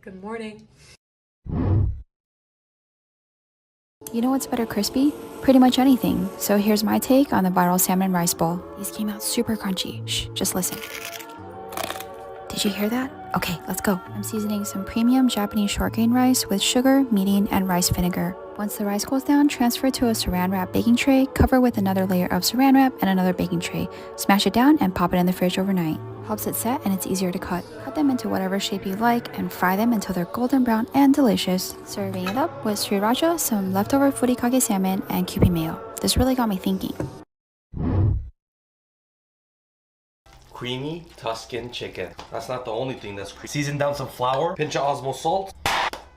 Good morning. You know what's better crispy? Pretty much anything. So here's my take on the viral salmon rice bowl. These came out super crunchy. Shh, just listen. Did you hear that? Okay, let's go. I'm seasoning some premium Japanese short grain rice with sugar, meating, and rice vinegar. Once the rice cools down, transfer it to a saran wrap baking tray, cover with another layer of saran wrap and another baking tray. Smash it down and pop it in the fridge overnight. Helps it set and it's easier to cut. Cut them into whatever shape you like and fry them until they're golden brown and delicious. Serving it up with sriracha, some leftover furikake salmon, and Kewpie mayo. This really got me thinking. Creamy Tuscan chicken. That's not the only thing that's creamy. Season down some flour, pinch of Osmo salt,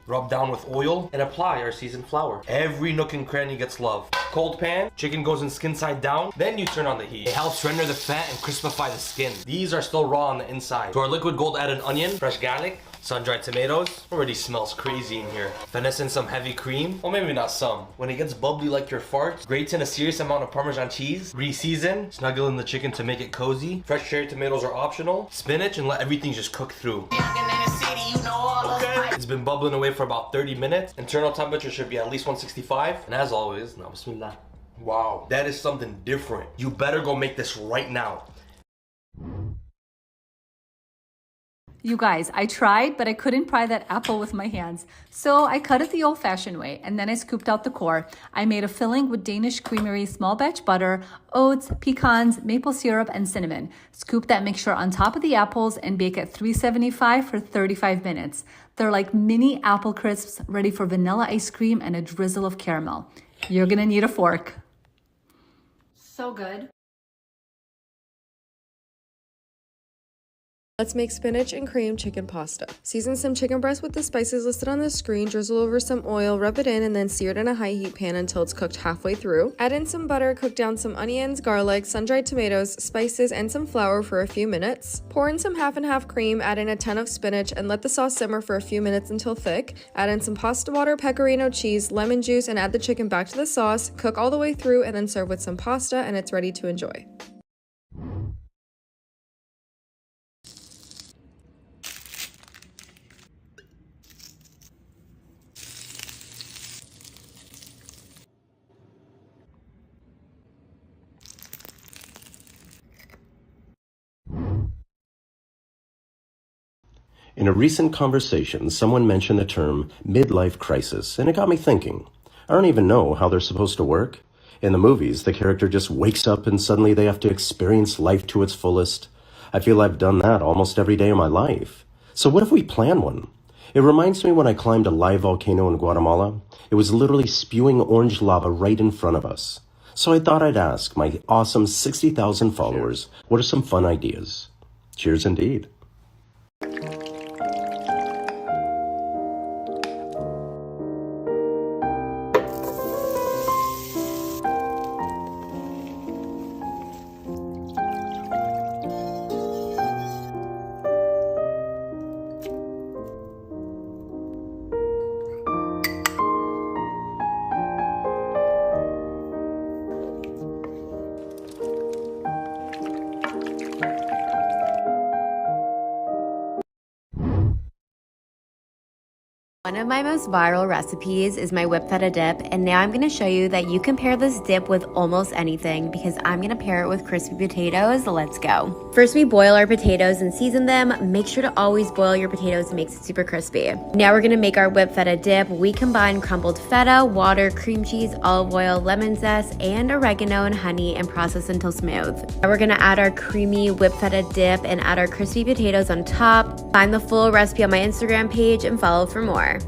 rub down with oil, and apply our seasoned flour. Every nook and cranny gets love. Cold pan, chicken goes in skin side down, then you turn on the heat. It helps render the fat and crispify the skin. These are still raw on the inside. To our liquid gold, add an onion, fresh garlic, sun-dried tomatoes. Already smells crazy in here. Finesse in some heavy cream. Well, maybe not some. When it gets bubbly like your farts, grate in a serious amount of Parmesan cheese. Re-season, snuggle in the chicken to make it cozy. Fresh cherry tomatoes are optional. Spinach and let everything just cook through. Okay. It's been bubbling away for about 30 minutes. Internal temperature should be at least 165. And as always, now bismillah. Wow, that is something different. You better go make this right now. You guys, I tried, but I couldn't pry that apple with my hands. So I cut it the old-fashioned way, and then I scooped out the core. I made a filling with Danish Creamery small batch butter, oats, pecans, maple syrup, and cinnamon. Scoop that mixture on top of the apples and bake at 375 for 35 minutes. They're like mini apple crisps, ready for vanilla ice cream and a drizzle of caramel. You're gonna need a fork. So good. Let's make spinach and cream chicken pasta. Season some chicken breast with the spices listed on the screen, drizzle over some oil, rub it in, and then sear it in a high heat pan until it's cooked halfway through. Add in some butter, cook down some onions, garlic, sun-dried tomatoes, spices, and some flour for a few minutes. Pour in some half and half cream, add in a ton of spinach, and let the sauce simmer for a few minutes until thick. Add in some pasta water, pecorino cheese, lemon juice, and add the chicken back to the sauce. Cook all the way through and then serve with some pasta, and it's ready to enjoy. In a recent conversation, someone mentioned the term midlife crisis, and it got me thinking. I don't even know how they're supposed to work. In the movies, the character just wakes up and suddenly they have to experience life to its fullest. I feel I've done that almost every day of my life. So what if we plan one? It reminds me when I climbed a live volcano in Guatemala. It was literally spewing orange lava right in front of us. So I thought I'd ask my awesome 60,000 followers, what are some fun ideas? Cheers indeed. One of my most viral recipes is my whipped feta dip, and now I'm going to show you that you can pair this dip with almost anything because I'm going to pair it with crispy potatoes. Let's go. First, we boil our potatoes and season them. Make sure to always boil your potatoes, it makes it super crispy. Now we're going to make our whipped feta dip. We combine crumbled feta, water, cream cheese, olive oil, lemon zest, and oregano and honey and process until smooth. Now we're going to add our creamy whipped feta dip and add our crispy potatoes on top. Find the full recipe on my Instagram page and follow for more.